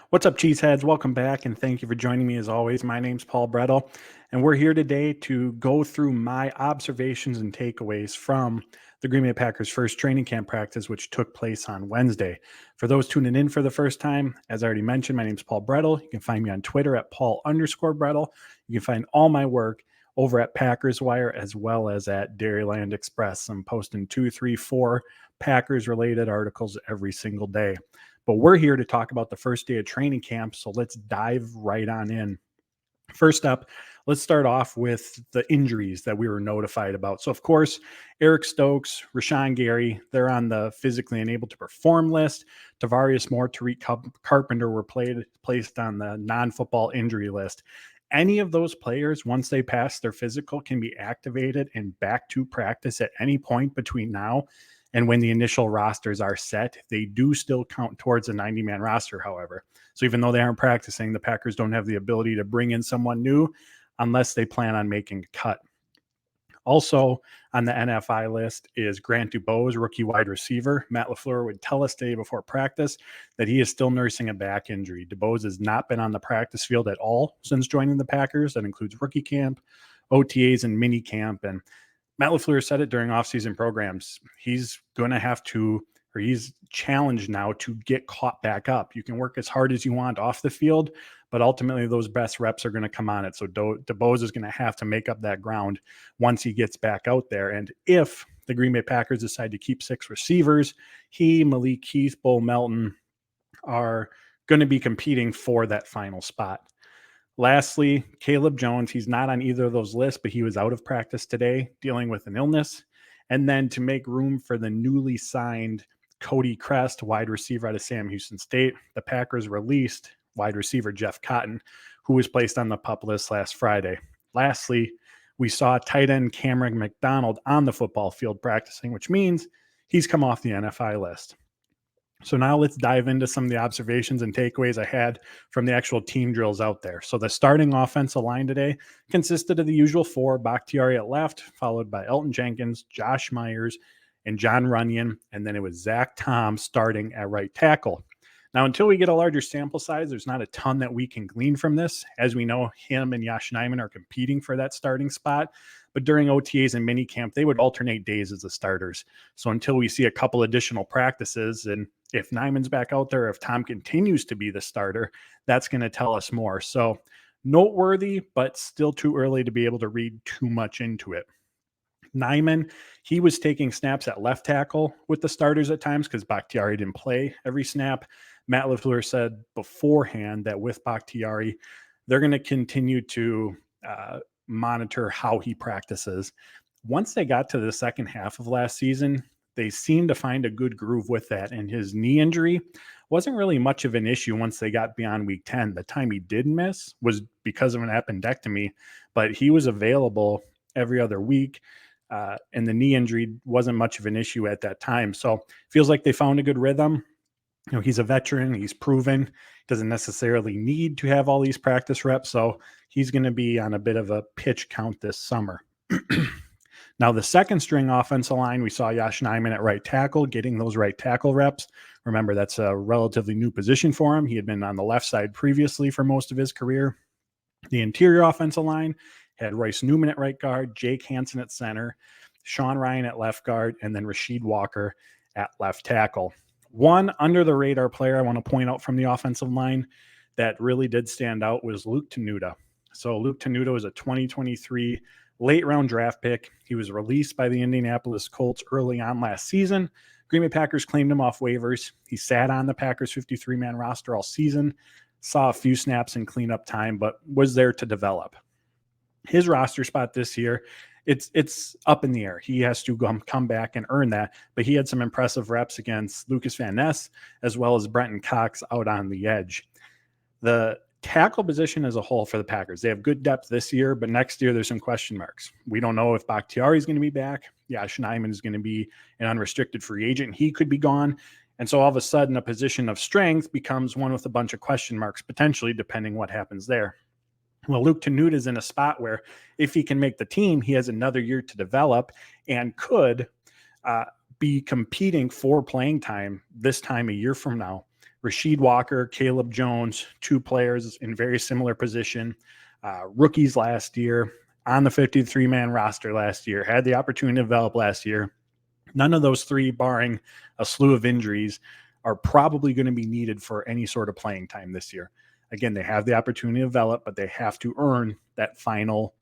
What's up, Cheeseheads? Welcome back, and thank you for joining me as always. My name's Paul Brettel, and we're here today to go through my observations and takeaways from the Green Bay Packers' first training camp practice, which took place on Wednesday. For those tuning in for the first time, as I already mentioned, my name's Paul Brettel. You can find me on Twitter at Paul_Brettel. You can find all my work over at Packers Wire as well as at Dairyland Express. I'm posting 2, 3, 4 Packers-related articles every single day. But we're here to talk about the first day of training camp, so let's dive right on in. First up, let's start off with the injuries that we were notified about. So, of course, Eric Stokes, Rashawn Gary, they're on the physically unable to perform list. Tavarius Moore, Tariq Carpenter were placed on the non-football injury list. Any of those players, once they pass their physical, can be activated and back to practice at any point between now and when the initial rosters are set. They do still count towards a 90-man roster, however. So even though they aren't practicing, the Packers don't have the ability to bring in someone new unless they plan on making a cut. Also on the NFI list is Grant Dubose, rookie wide receiver. Matt LaFleur would tell us today before practice that he is still nursing a back injury. Dubose has not been on the practice field at all since joining the Packers. That includes rookie camp, OTAs, and mini camp. And Matt LaFleur said it during offseason programs. He's going to have to, or he's challenged now to get caught back up. You can work as hard as you want off the field, but ultimately those best reps are going to come on it. So DeBose is going to have to make up that ground once he gets back out there. And if the Green Bay Packers decide to keep 6 receivers, he, Malik Heath, Bo Melton are going to be competing for that final spot. Lastly, Caleb Jones, he's not on either of those lists, but he was out of practice today dealing with an illness. And then to make room for the newly signed Cody Crest, wide receiver out of Sam Houston State, the Packers released wide receiver Jeff Cotton, who was placed on the PUP list last Friday. Lastly, we saw tight end Cameron McDonald on the football field practicing, which means he's come off the NFI list. So now let's dive into some of the observations and takeaways I had from the actual team drills out there. So the starting offensive line today consisted of the usual 4, Bakhtiari at left, followed by Elton Jenkins, Josh Myers, and John Runyon. And then it was Zach Tom starting at right tackle. Now, until we get a larger sample size, there's not a ton that we can glean from this. As we know, him and Yosh Nijman are competing for that starting spot. But during OTAs and minicamp, they would alternate days as the starters. So until we see a couple additional practices, and if Nijman's back out there, if Tom continues to be the starter, that's going to tell us more. So noteworthy, but still too early to be able to read too much into it. Nijman, he was taking snaps at left tackle with the starters at times because Bakhtiari didn't play every snap. Matt LaFleur said beforehand that with Bakhtiari, they're going to continue to monitor how he practices. Once they got to the second half of last season, they seemed to find a good groove with that. And his knee injury wasn't really much of an issue once they got beyond week 10. The time he did miss was because of an appendectomy, but he was available every other week. And the knee injury wasn't much of an issue at that time. So feels like they found a good rhythm. You know, he's a veteran, he's proven, doesn't necessarily need to have all these practice reps. So he's going to be on a bit of a pitch count this summer. Now, the second string offensive line, we saw Yosh Nijman at right tackle, getting those right tackle reps. Remember, that's a relatively new position for him. He had been on the left side previously for most of his career. The interior offensive line had Royce Newman at right guard, Jake Hansen at center, Sean Ryan at left guard, and then Rasheed Walker at left tackle. One under-the-radar player I want to point out from the offensive line that really did stand out was Luke Tenuta. So Luke Tenuta was a 2023 late-round draft pick. He was released by the Indianapolis Colts early on last season. Green Bay Packers claimed him off waivers. He sat on the Packers 53-man roster all season, saw a few snaps in cleanup time, but was there to develop. His roster spot this year, it's up in the air. He has to come back and earn that, but he had some impressive reps against Lucas Van Ness as well as Brenton Cox out on the edge. The tackle position as a whole for the Packers, they have good depth this year, but next year there's some question marks. We don't know if Bakhtiari is going to be back. Yosh Nijman is going to be an unrestricted free agent. He could be gone. And so all of a sudden a position of strength becomes one with a bunch of question marks, potentially, depending what happens there. Well, Luke Tenuta is in a spot where if he can make the team, he has another year to develop and could be competing for playing time this time a year from now. Rasheed Walker, Caleb Jones, two players in very similar position, rookies last year, on the 53-man roster last year, had the opportunity to develop last year. None of those three, barring a slew of injuries, are probably going to be needed for any sort of playing time this year. Again, they have the opportunity to develop, but they have to earn that final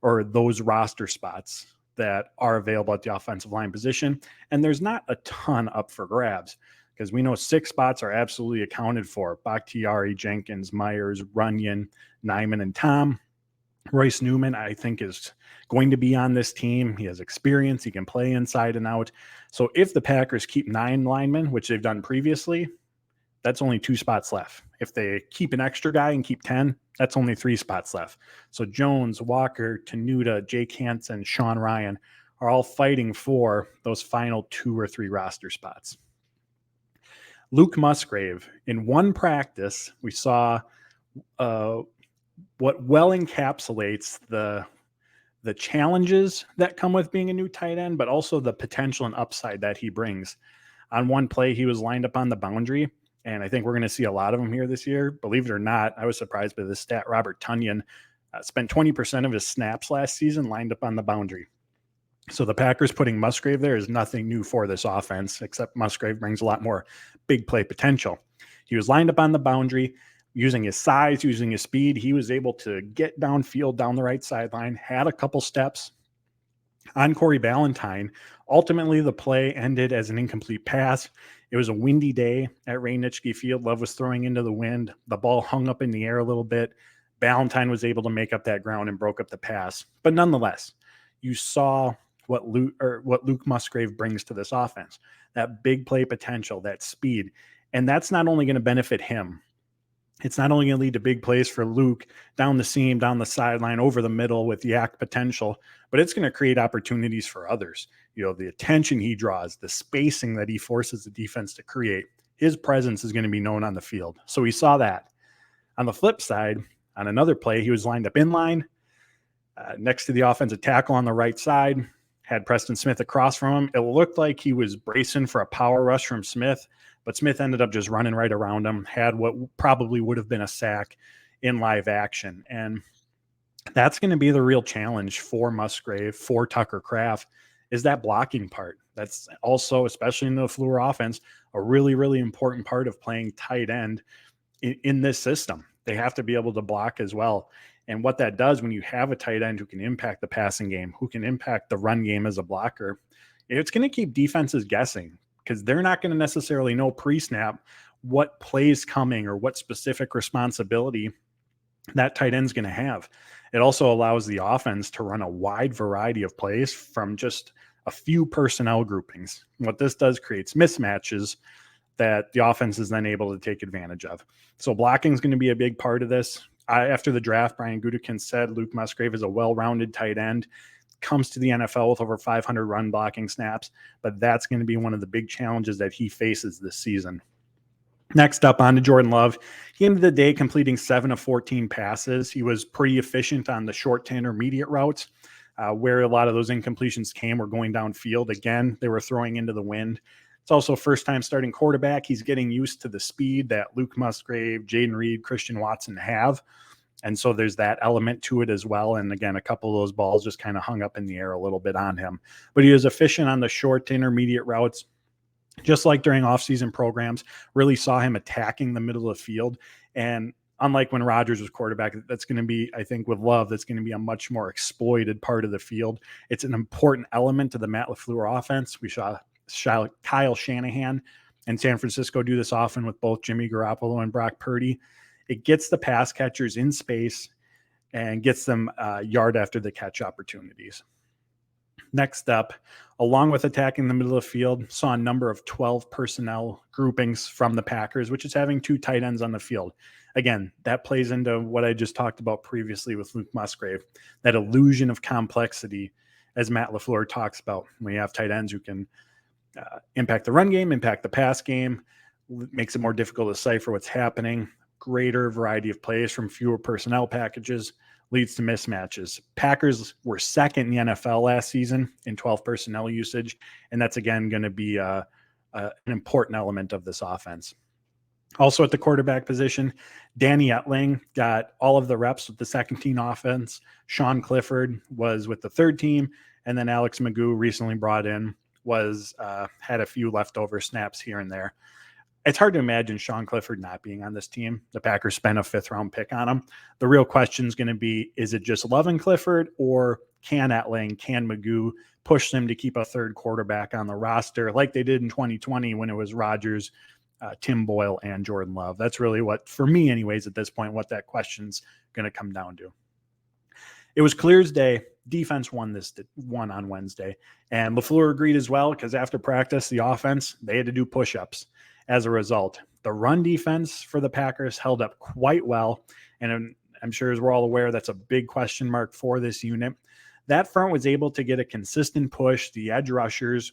or those roster spots that are available at the offensive line position. And there's not a ton up for grabs because we know 6 spots are absolutely accounted for. Bakhtiari, Jenkins, Myers, Runyon, Nyman, and Tom. Royce Newman, I think, is going to be on this team. He has experience. He can play inside and out. So if the Packers keep 9 linemen, which they've done previously, that's only 2 spots left. If they keep an extra guy and keep 10, that's only 3 spots left. So Jones, Walker, Tenuta, Jake Hansen, Sean Ryan are all fighting for those final 2 or 3 roster spots. Luke Musgrave, in one practice, we saw what well encapsulates the challenges that come with being a new tight end, but also the potential and upside that he brings. On one play, he was lined up on the boundary, and I think we're going to see a lot of them here this year. Believe it or not, I was surprised by this stat. Robert Tonyan spent 20% of his snaps last season lined up on the boundary. So the Packers putting Musgrave there is nothing new for this offense, except Musgrave brings a lot more big play potential. He was lined up on the boundary. Using his size, using his speed, he was able to get downfield down the right sideline, had a couple steps on Corey Ballantyne. Ultimately, the play ended as an incomplete pass. It was a windy day at Ray-Nitschke Field. Love was throwing into the wind. The ball hung up in the air a little bit. Ballantyne was able to make up that ground and broke up the pass. But nonetheless, you saw what Luke Musgrave brings to this offense, that big play potential, that speed. And that's not only going to benefit him. It's not only going to lead to big plays for Luke down the seam, down the sideline, over the middle with yak potential, but it's going to create opportunities for others. You know, the attention he draws, the spacing that he forces the defense to create, his presence is going to be known on the field. So we saw that. On the flip side, on another play, he was lined up in line next to the offensive tackle on the right side, had Preston Smith across from him. It looked like he was bracing for a power rush from Smith, but Smith ended up just running right around him, had what probably would have been a sack in live action. And that's going to be the real challenge for Musgrave, for Tucker Kraft, is that blocking part. That's also, especially in the LaFleur offense, a really, really important part of playing tight end in this system. They have to be able to block as well. And what that does when you have a tight end who can impact the passing game, who can impact the run game as a blocker, it's going to keep defenses guessing, because they're not going to necessarily know pre-snap what play's coming or what specific responsibility that tight end's going to have. It also allows the offense to run a wide variety of plays from just a few personnel groupings. What this does creates mismatches that the offense is then able to take advantage of. So blocking is going to be a big part of this. After the draft, Brian Gutekunst said Luke Musgrave is a well-rounded tight end, comes to the NFL with over 500 run blocking snaps, but that's going to be one of the big challenges that he faces this season. Next up, on to Jordan Love. He ended the day completing 7 of 14 passes. He was pretty efficient on the short to intermediate routes, where a lot of those incompletions came were going downfield. Again, they were throwing into the wind. It's also first time starting quarterback. He's getting used to the speed that Luke Musgrave, Jaden Reed, Christian Watson have. And so there's that element to it as well. And again, a couple of those balls just kind of hung up in the air a little bit on him. But he was efficient on the short to intermediate routes, just like during offseason programs. Really saw him attacking the middle of the field. And unlike when Rodgers was quarterback, that's going to be, I think with Love, that's going to be a much more exploited part of the field. It's an important element to the Matt LaFleur offense. We saw Kyle Shanahan and San Francisco do this often with both Jimmy Garoppolo and Brock Purdy. It gets the pass catchers in space and gets them yard after the catch opportunities. Next up, along with attacking the middle of the field, saw a number of 12 personnel groupings from the Packers, which is having 2 tight ends on the field. Again, that plays into what I just talked about previously with Luke Musgrave, that illusion of complexity, as Matt LaFleur talks about, when you have tight ends who can impact the run game, impact the pass game, makes it more difficult to decipher what's happening. Greater variety of plays from fewer personnel packages leads to mismatches. Packers were second in the NFL last season in 12 personnel usage, and that's again going to be an important element of this offense. Also at the quarterback position, Danny Etling got all of the reps with the second team offense. Sean Clifford was with the third team. And then Alex Magoo, recently brought in, had a few leftover snaps here and there. It's hard to imagine Sean Clifford not being on this team. The Packers spent a 5th-round pick on him. The real question is going to be, is it just loving Clifford, or can Etling, can Magoo push them to keep a third quarterback on the roster like they did in 2020 when it was Rodgers, Tim Boyle, and Jordan Love? That's really what, for me anyways, at this point, what that question's going to come down to. It was clear as day. Defense won on Wednesday. And LaFleur agreed as well, because after practice, the offense, they had to do push-ups. As a result, the run defense for the Packers held up quite well. And I'm sure, as we're all aware, that's a big question mark for this unit. That front was able to get a consistent push. The edge rushers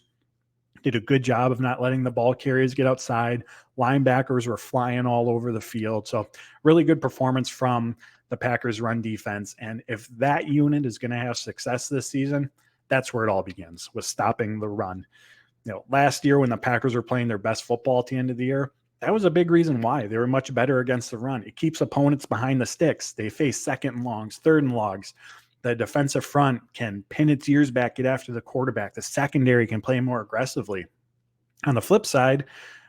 did a good job of not letting the ball carriers get outside. Linebackers were flying all over the field. So really good performance from the Packers run defense. And if that unit is going to have success this season, that's where it all begins, with stopping the run. Last year when the Packers were playing their best football at the end of the year, that was a big reason why. They were much better against the run. It keeps opponents behind the sticks. They face second and longs, third and longs. The defensive front can pin its ears back, get after the quarterback. The secondary can play more aggressively. On the flip side,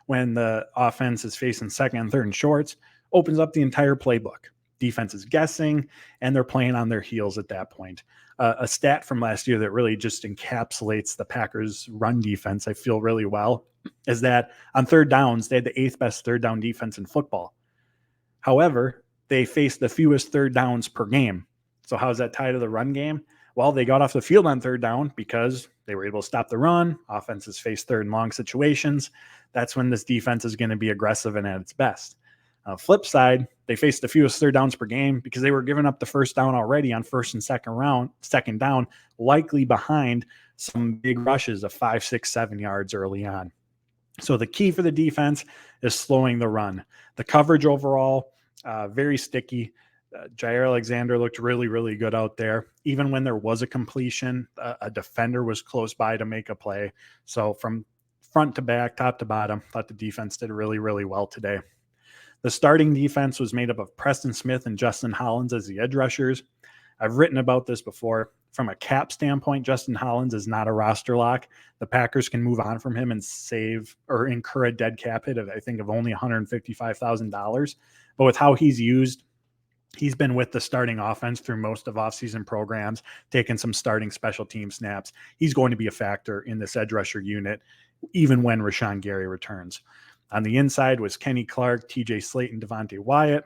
when the offense is facing second and third and shorts, opens up the entire playbook. Defense is guessing, and they're playing on their heels at that point. A stat from last year that really just encapsulates the Packers' run defense, I feel really well, is that on third downs, they had the 8th best third down defense in football. However, they faced the fewest third downs per game. So how's that tied to the run game? Well, they got off the field on third down because they were able to stop the run. Offenses face third and long situations. That's when this defense is going to be aggressive and at its best. Flip side, they faced the fewest third downs per game because they were giving up the first down already on first and second down, likely behind some big rushes of 5, 6, 7 yards early on. So the key for the defense is slowing the run. The coverage overall, very sticky. Jair Alexander looked really, really good out there. Even when there was a completion, a defender was close by to make a play. So from front to back, top to bottom, thought the defense did really, really well today. The starting defense was made up of Preston Smith and Justin Hollins as the edge rushers. I've written about this before. From a cap standpoint, Justin Hollins is not a roster lock. The Packers can move on from him and save or incur a dead cap hit of, I think, of only $155,000. But with how he's used, he's been with the starting offense through most of offseason programs, taking some starting special team snaps. He's going to be a factor in this edge rusher unit, even when Rashawn Gary returns. On the inside was Kenny Clark, TJ Slate, and Devontae Wyatt.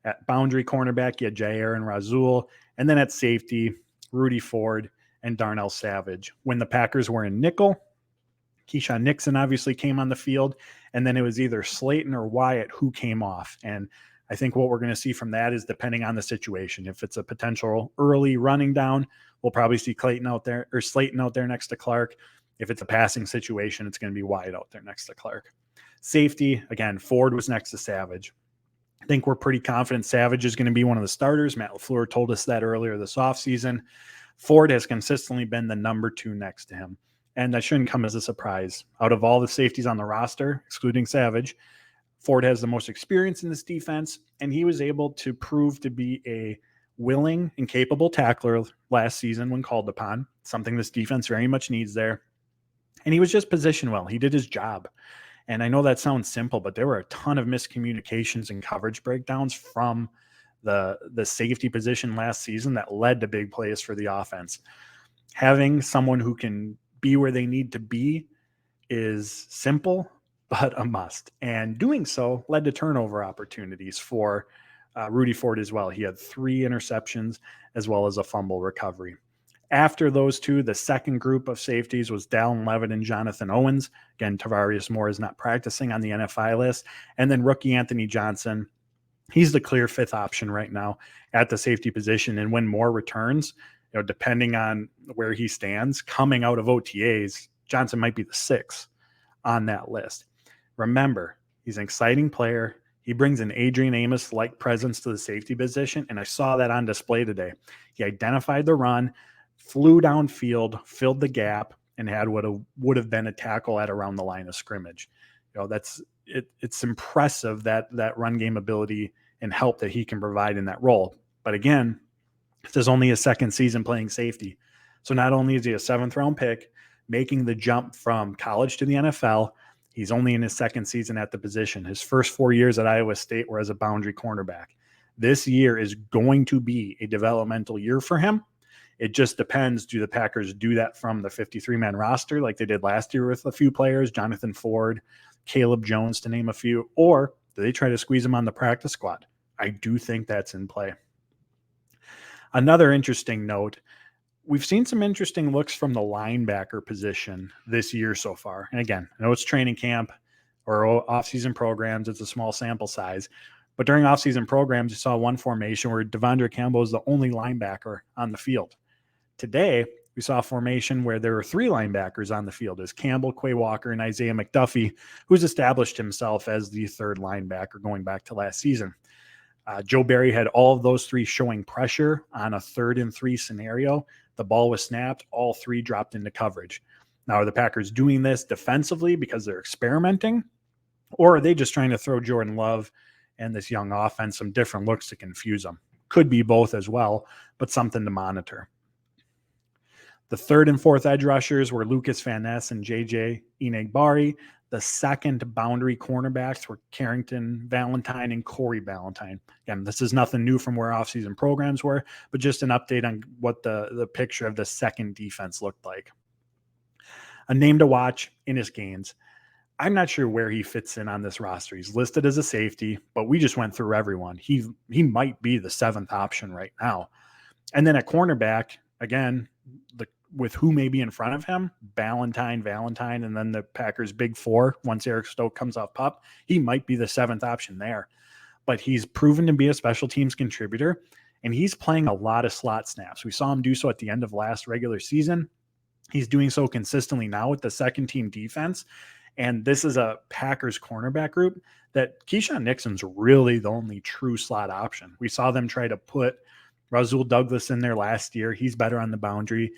At boundary cornerback, you had Jair and Razul. And then at safety, Rudy Ford and Darnell Savage. When the Packers were in nickel, Keyshawn Nixon obviously came on the field, and then it was either Slayton or Wyatt who came off. And I think what we're going to see from that is depending on the situation. If it's a potential early running down, we'll probably see Slayton out there next to Clark. If it's a passing situation, it's going to be Wyatt out there next to Clark. Safety, again, Ford was next to Savage. I think we're pretty confident Savage is going to be one of the starters. Matt LaFleur told us that earlier this offseason. Ford has consistently been the number 2 next to him. And that shouldn't come as a surprise. Out of all the safeties on the roster, excluding Savage, Ford has the most experience in this defense, and he was able to prove to be a willing and capable tackler last season when called upon, something this defense very much needs there. And he was just positioned well. He did his job. And I know that sounds simple, but there were a ton of miscommunications and coverage breakdowns from the safety position last season that led to big plays for the offense. Having someone who can be where they need to be is simple, but a must. And doing so led to turnover opportunities for Rudy Ford as well. He had 3 interceptions as well as a fumble recovery. After those two, the second group of safeties was Dallin Levitt and Jonathan Owens. Again, Tavarius Moore is not practicing on the NFI list. And then rookie Anthony Johnson. He's the clear 5th option right now at the safety position. And when Moore returns, depending on where he stands, coming out of OTAs, Johnson might be the 6th on that list. Remember, he's an exciting player. He brings an Adrian Amos-like presence to the safety position, and I saw that on display today. He identified the run, flew downfield, filled the gap, and had what would have been a tackle at around the line of scrimmage. That's it's impressive that run game ability and help that he can provide in that role. But again, this is only his second season playing safety. So not only is he a 7th-round pick, making the jump from college to the NFL, he's only in his second season at the position. His first 4 years at Iowa State were as a boundary cornerback. This year is going to be a developmental year for him. It just depends, do the Packers do that from the 53-man roster like they did last year with a few players, Jonathan Ford, Caleb Jones, to name a few, or do they try to squeeze him on the practice squad? I do think that's in play. Another interesting note, we've seen some interesting looks from the linebacker position this year so far. And again, I know it's training camp or offseason programs. It's a small sample size. But during offseason programs, you saw one formation where Devondre Campbell is the only linebacker on the field. Today, we saw a formation where there were 3 linebackers on the field as Campbell, Quay Walker, and Isaiah McDuffie, who's established himself as the 3rd linebacker going back to last season. Joe Barry had all of those 3 showing pressure on a 3rd and 3 scenario. The ball was snapped. All 3 dropped into coverage. Now, are the Packers doing this defensively because they're experimenting? Or are they just trying to throw Jordan Love and this young offense some different looks to confuse them? Could be both as well, but something to monitor. The 3rd and 4th edge rushers were Lucas Van Ness and J.J. Enagbari. The 2nd boundary cornerbacks were Carrington Valentine and Corey Valentine. Again, this is nothing new from where offseason programs were, but just an update on what the picture of the 2nd defense looked like. A name to watch, Innis Gaines. I'm not sure where he fits in on this roster. He's listed as a safety, but we just went through everyone. He might be the 7th option right now. And then at cornerback, again, with who may be in front of him, Valentine, and then the Packers' big 4, once Eric Stokes comes off PUP, he might be the 7th option there. But he's proven to be a special teams contributor, and he's playing a lot of slot snaps. We saw him do so at the end of last regular season. He's doing so consistently now with the 2nd-team defense, and this is a Packers cornerback group that Keyshawn Nixon's really the only true slot option. We saw them try to put Rasul Douglas in there last year. He's better on the boundary.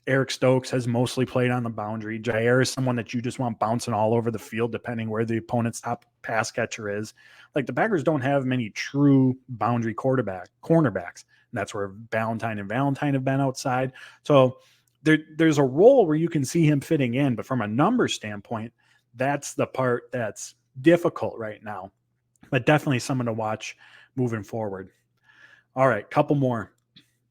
Eric Stokes has mostly played on the boundary. Jair is someone that you just want bouncing all over the field, depending where the opponent's top pass catcher is. Like, the Packers don't have many true boundary cornerbacks. And that's where Valentine have been outside. So there's a role where you can see him fitting in, but from a number standpoint, that's the part that's difficult right now. But definitely someone to watch moving forward. All right, couple more.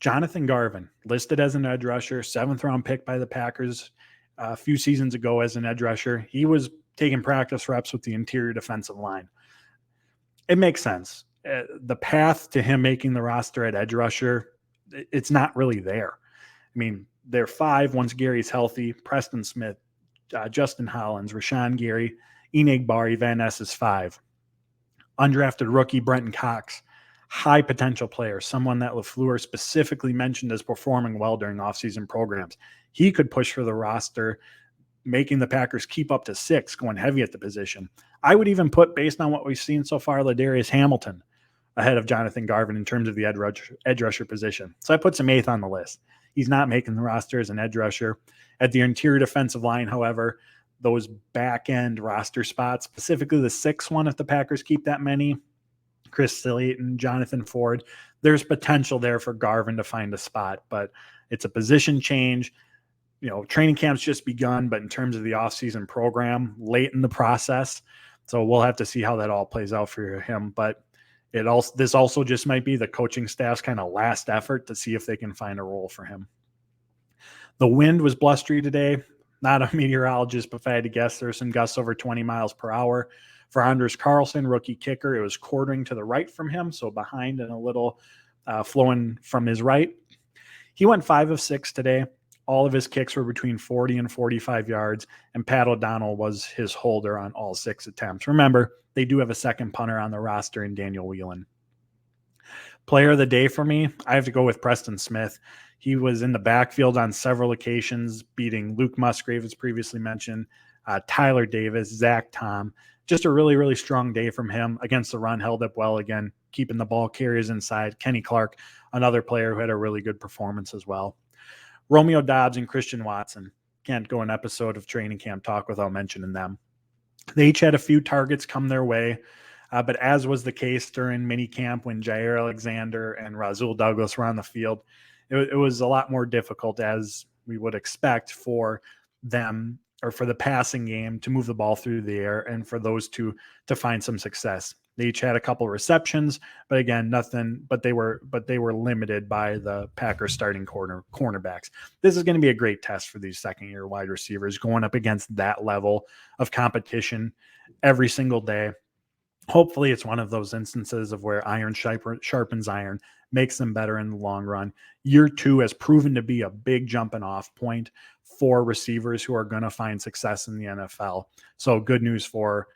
Jonathan Garvin, listed as an edge rusher, 7th-round pick by the Packers a few seasons ago as an edge rusher. He was taking practice reps with the interior defensive line. It makes sense. The path to him making the roster at edge rusher, it's not really there. I mean, they're 5 once Gary's healthy. Preston Smith, Justin Hollins, Rashawn Gary, Enagbari, Van Ness is 5. Undrafted rookie Brenton Cox, high potential player, someone that LaFleur specifically mentioned as performing well during offseason programs. He could push for the roster, making the Packers keep up to 6, going heavy at the position. I would even put, based on what we've seen so far, Ladarius Hamilton ahead of Jonathan Garvin in terms of the edge rusher position. So I put him 8th on the list. He's not making the roster as an edge rusher. At the interior defensive line, however, those back-end roster spots, specifically the 6th one, if the Packers keep that many, Chris Slayton, Jonathan Ford, there's potential there for Garvin to find a spot, but it's a position change. You know, training camp's just begun, but in terms of the offseason program, late in the process. So we'll have to see how that all plays out for him. But this also just might be the coaching staff's kind of last effort to see if they can find a role for him. The wind was blustery today. Not a meteorologist, but if I had to guess, there were some gusts over 20 miles per hour. For Anders Carlson, rookie kicker, it was quartering to the right from him, so behind and a little flowing from his right. He went 5 of 6 today. All of his kicks were between 40 and 45 yards, and Pat O'Donnell was his holder on all 6 attempts. Remember, they do have a 2nd punter on the roster in Daniel Whelan. Player of the day for me, I have to go with Preston Smith. He was in the backfield on several occasions, beating Luke Musgrave, as previously mentioned, Tyler Davis, Zach Tom. Just a really, really strong day from him. Against the run, held up well again, keeping the ball carriers inside. Kenny Clark, another player who had a really good performance as well. Romeo Dobbs and Christian Watson. Can't go an episode of Training Camp Talk without mentioning them. They each had a few targets come their way, but as was the case during minicamp when Jair Alexander and Rasul Douglas were on the field, it was a lot more difficult, as we would expect, for them or for the passing game to move the ball through the air and for those two to find some success. They each had a couple receptions, but again, nothing. But they were limited by the Packers starting cornerbacks. This is going to be a great test for these second-year wide receivers going up against that level of competition every single day. Hopefully it's one of those instances of where iron sharpens iron, makes them better in the long run. Year 2 has proven to be a big jumping off point for receivers who are going to find success in the NFL. So good news for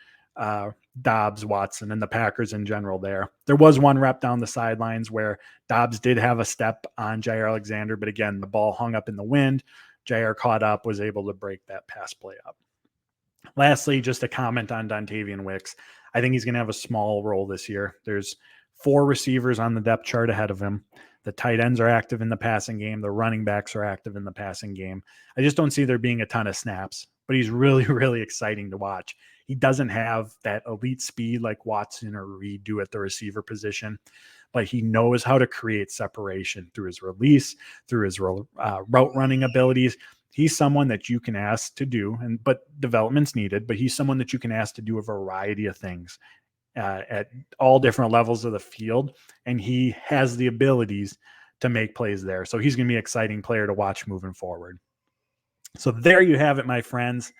Dobbs, Watson, and the Packers in general there. There was one rep down the sidelines where Dobbs did have a step on Jair Alexander, but again, the ball hung up in the wind. Jair caught up, was able to break that pass play up. Lastly, just a comment on Dontavian Wix. I think he's going to have a small role this year. There's 4 receivers on the depth chart ahead of him. The tight ends are active in the passing game. The running backs are active in the passing game. I just don't see there being a ton of snaps, but he's really, really exciting to watch. He doesn't have that elite speed like Watson or Reed do at the receiver position, but he knows how to create separation through his release, through his route running abilities. He's someone that you can ask to do, but development's needed, but he's someone that you can ask to do a variety of things at all different levels of the field. And he has the abilities to make plays there. So he's going to be an exciting player to watch moving forward. So there you have it, my friends.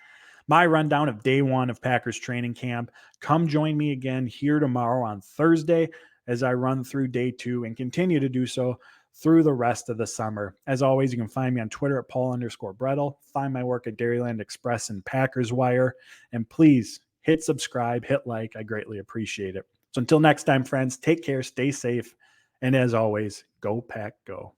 My rundown of day 1 of Packers training camp. Come join me again here tomorrow on Thursday as I run through day 2 and continue to do so through the rest of the summer. As always, you can find me on Twitter at Paul_Brettel. Find my work at Dairyland Express and Packers Wire. And please hit subscribe, hit like. I greatly appreciate it. So until next time, friends, take care, stay safe. And as always, go Pack, go.